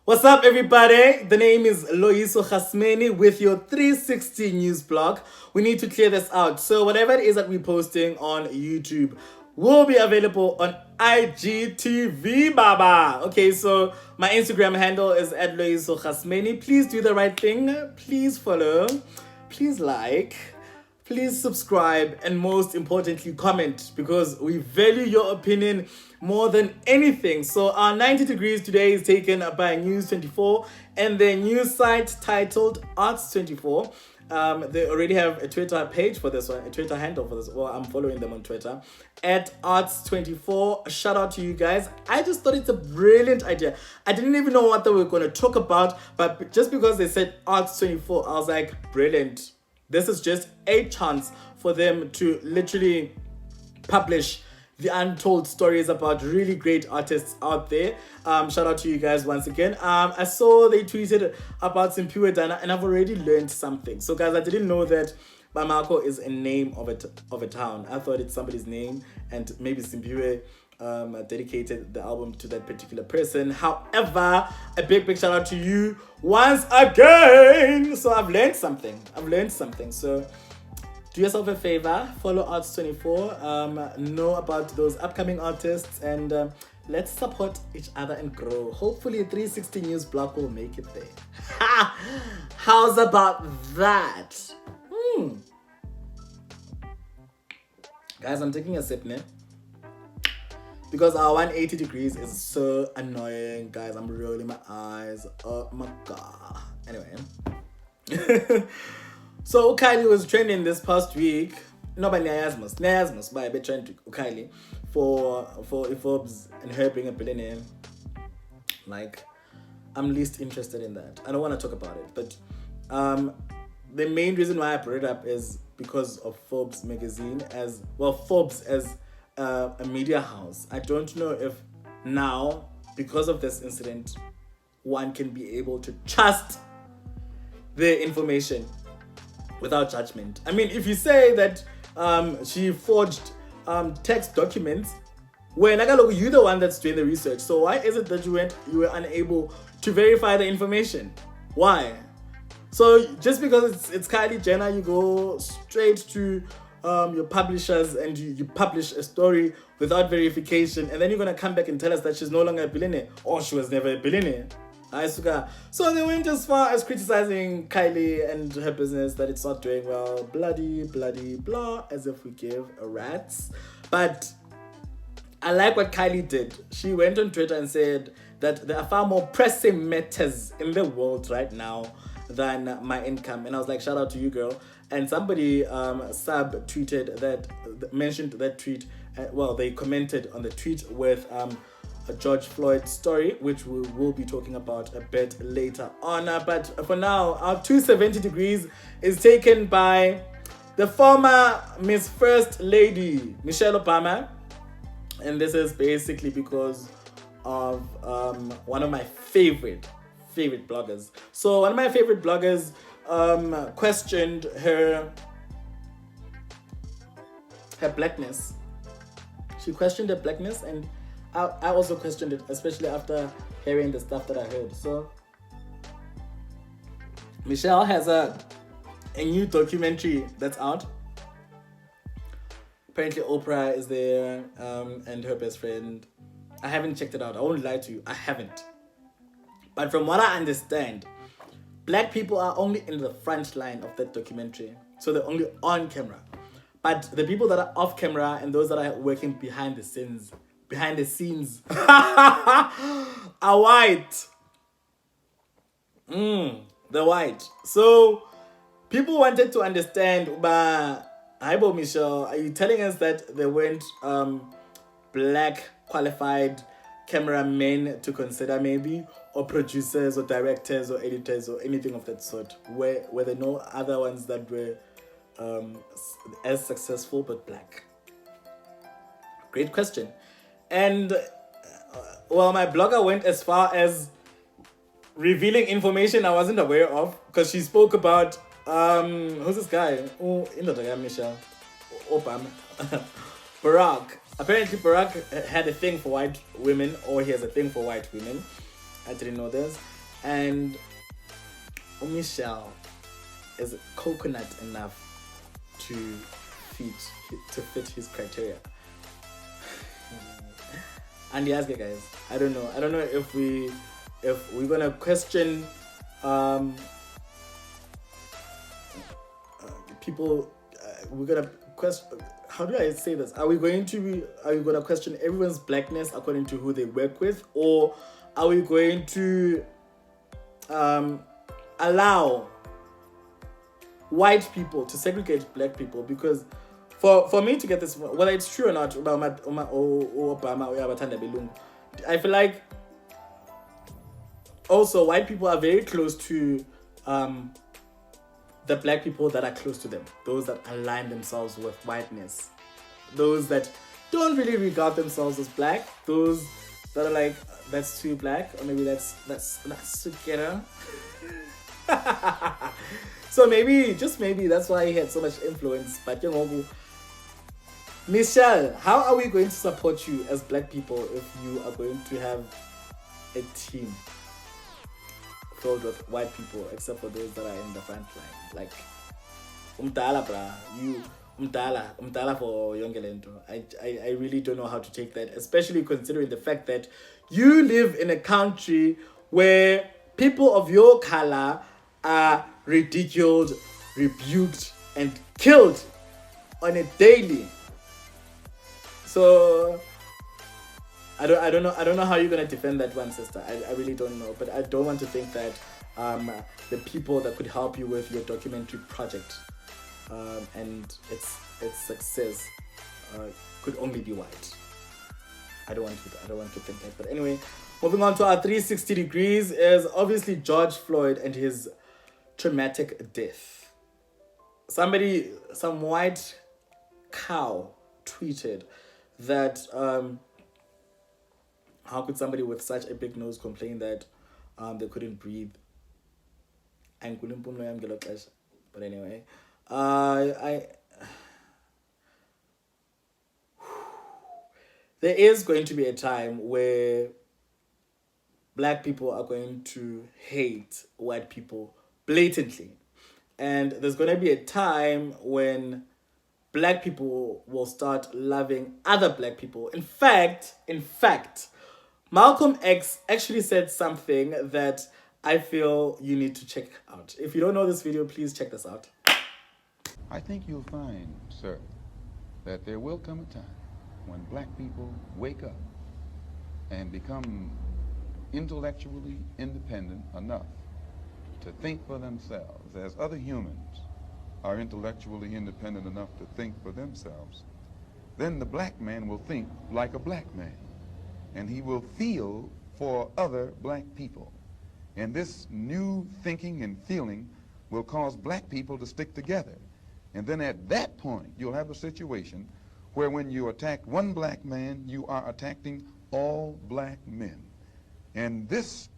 What's up, everybody? The name is Loyiso Khasmeni with your 360 News blog. We need to clear this out. So whatever it is that we're posting on YouTube will be available on IGTV, Baba. Okay, so my Instagram handle is at Loyiso Khasmeni. Please do the right thing. Please follow. Please like. Please subscribe, and most importantly, comment, because we value your opinion more than anything. So our 90 degrees today is taken by News 24 and their news site titled Arts 24. They already have a Twitter page for this one, a Twitter handle for this. Well, I'm following them on Twitter at Arts 24. Shout out to you guys. I just thought it's a brilliant idea. I didn't even know what they were going to talk about, but just because they said Arts 24, I was like, brilliant. This is just a chance for them to literally publish the untold stories about really great artists out there. Shout out to you guys once again. I saw they tweeted about Simpiwe Dana, and I've already learned something. So guys, I didn't know that Bamako is a name of a town. I thought it's somebody's name, and maybe Simpiwe dedicated the album to that particular person. However, a big shout out to you once again. So I've learned something. So do yourself a favor, follow Arts 24, know about those upcoming artists, and let's support each other and grow. Hopefully 360 News Bloq will make it there. How's about that? Guys, I'm taking a sip now, because our 180 degrees is so annoying. Guys, I'm rolling my eyes. Oh my god. Anyway. So Kylie was trending this past week. No, but Nyasmus by a trend Kylie for Forbes and her being a billionaire. Like, I'm least interested in that. I don't want to talk about it. But the main reason why I brought it up is because of Forbes magazine Forbes as a media house. I don't know if now, because of this incident, one can be able to trust the information without judgment. I mean, if you say that she forged text documents, when you're the one that's doing the research, so why is it that you were unable to verify the information? Why? So just because it's Kylie Jenner, you go straight to your publishers and you publish a story without verification, and then you're gonna come back and tell us that she's no longer a billionaire, or she was never a billionaire. So they went as far as criticizing Kylie and her business, that it's not doing well, bloody blah, as if we give a rat's. But I like what Kylie did. She went on Twitter and said that there are far more pressing matters in the world right now than my income. And I was like, shout out to you, girl. And somebody sub-tweeted that, mentioned that tweet. They commented on the tweet with a George Floyd story, which we will be talking about a bit later on. But for now, our 270 degrees is taken by the former Miss First Lady, Michelle Obama. And this is basically because of one of my favorite bloggers. So one of my favorite bloggers questioned her blackness. She questioned her blackness, and I also questioned it, especially after hearing the stuff that I heard. So Michelle has a new documentary that's out. Apparently Oprah is there, and her best friend. I haven't checked it out. I won't lie to you, I haven't. But from what I understand, black people are only in the front line of that documentary. So they're only on camera. But the people that are off camera and those that are working behind the scenes are white. They're white. So people wanted to understand, Aibo Michelle, are you telling us that there weren't black qualified cameramen to consider, maybe, or producers or directors or editors or anything of that sort? Were there no other ones that were as successful but black? Great question. And my blogger went as far as revealing information I wasn't aware of, because she spoke about who's this guy? Michelle Obama. Barack. Apparently Barack had a thing for white women, or he has a thing for white women. I didn't know this. and Michelle is coconut enough to fit his criteria. And yes, guys, I don't know if we're gonna question people. We're gonna question. How do I say this? Are we gonna question everyone's blackness according to who they work with, or are we going to allow white people to segregate black people? Because for me to get this, whether it's true or not, I feel like also white people are very close to the black people that are close to them, those that align themselves with whiteness, those that don't really regard themselves as black, those that are like, that's too black, or maybe that's too ghetto. So just maybe that's why he had so much influence. But Michelle, how are we going to support you as black people if you are going to have a team filled with white people, except for those that are in the front line? Like, umdala, bra, you umdala for Yongelento. I really don't know how to take that, especially considering the fact that you live in a country where people of your color are ridiculed, rebuked, and killed on a daily. So I don't know how you're gonna defend that one, sister. I really don't know. But I don't want to think that the people that could help you with your documentary project and its success could only be white. I don't want to think that. But anyway, moving on to our 360 degrees is obviously George Floyd and his traumatic death. Some white cow tweeted that how could somebody with such a big nose complain that they couldn't breathe? But anyway, there is going to be a time where black people are going to hate white people blatantly. And there's going to be a time when black people will start loving other black people. In fact, Malcolm X actually said something that I feel you need to check out. If you don't know this video, please check this out. I think you'll find, sir, that there will come a time when black people wake up and become intellectually independent enough to think for themselves, as other humans are intellectually independent enough to think for themselves. Then the black man will think like a black man, and he will feel for other black people. And this new thinking and feeling will cause black people to stick together. And then at that point, you'll have a situation where when you attack one black man, you are attacking all black men. And this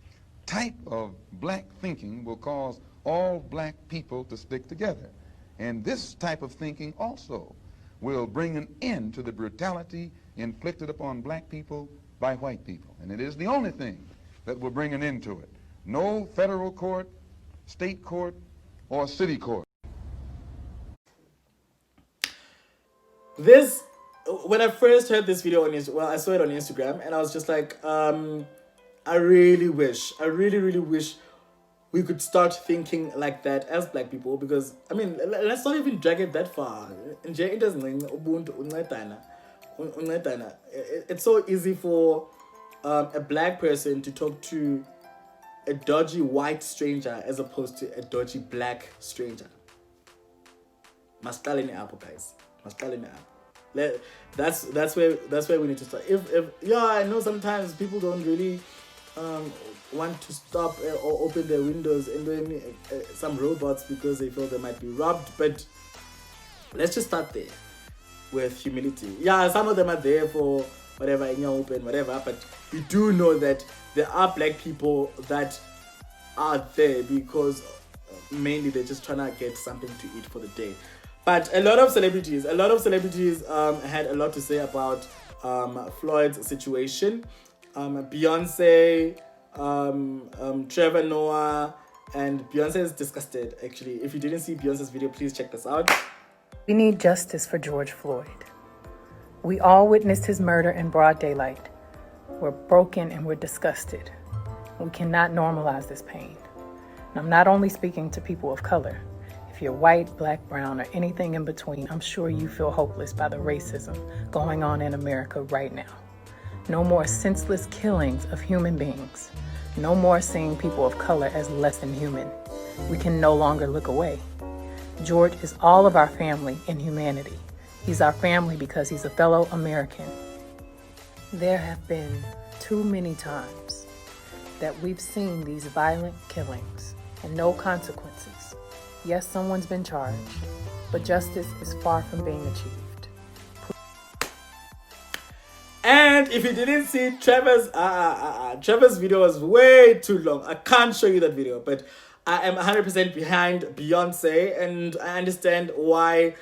type of black thinking will cause all black people to stick together. And this type of thinking also will bring an end to the brutality inflicted upon black people by white people. And it is the only thing that will bring an end to it. No federal court, state court, or city court. When I first heard this video I saw it on Instagram, and I was just like, I really wish we could start thinking like that as black people, because I mean, let's not even drag it that far. It's so easy for a black person to talk to a dodgy white stranger as opposed to a dodgy black stranger. Mastalini apple, guys. Mastalini apple. That's where we need to start. I know sometimes people don't really want to stop or open their windows and then some robots because they feel they might be robbed, but let's just start there with humility. Some of them are there for whatever, in your open, whatever, but we do know that there are black people that are there because mainly they're just trying to get something to eat for the day. But a lot of celebrities had a lot to say about Floyd's situation. Beyonce, Trevor Noah, and Beyonce is disgusted. Actually, if you didn't see Beyonce's video, please check this out. We need justice for George Floyd. We all witnessed his murder in broad daylight. We're broken and we're disgusted. We cannot normalize this pain. And I'm not only speaking to people of color. If you're white, black, brown, or anything in between, I'm sure you feel hopeless by the racism going on in America right now. No more senseless killings of human beings. No more seeing people of color as less than human. We can no longer look away. George is all of our family in humanity. He's our family because he's a fellow American. There have been too many times that we've seen these violent killings and no consequences. Yes, someone's been charged, but justice is far from being achieved. And if you didn't see Trevor's video was way too long. I can't show you that video, but I am 100% behind Beyonce, and I understand why.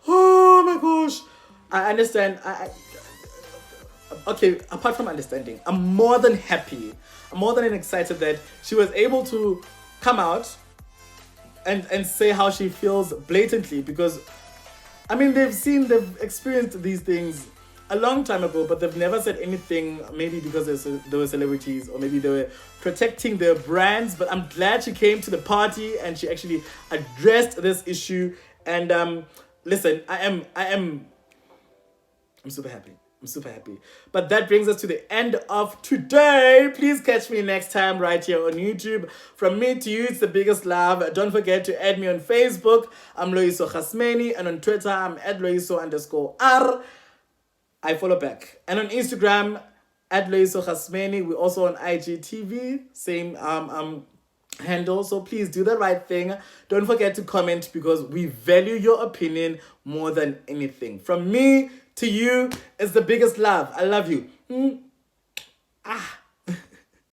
Oh my gosh, I understand. Okay, apart from understanding, I'm more than happy. I'm more than excited that she was able to come out and say how she feels blatantly, because I mean they've experienced these things a long time ago, but they've never said anything, maybe because they were celebrities, or maybe they were protecting their brands. But I'm glad she came to the party and she actually addressed this issue. And listen, I'm super happy. I'm super happy. But that brings us to the end of today. Please catch me next time right here on YouTube. From me to you, it's the biggest love. Don't forget to add me on Facebook. I'm Loyiso Khasmeni. And on Twitter, I'm @Loyiso_R. I follow back. And on Instagram, @Loyiso Khasmeni. We're also on IGTV. Same handle. So please do the right thing. Don't forget to comment, because we value your opinion more than anything. From me to you is the biggest love. I love you.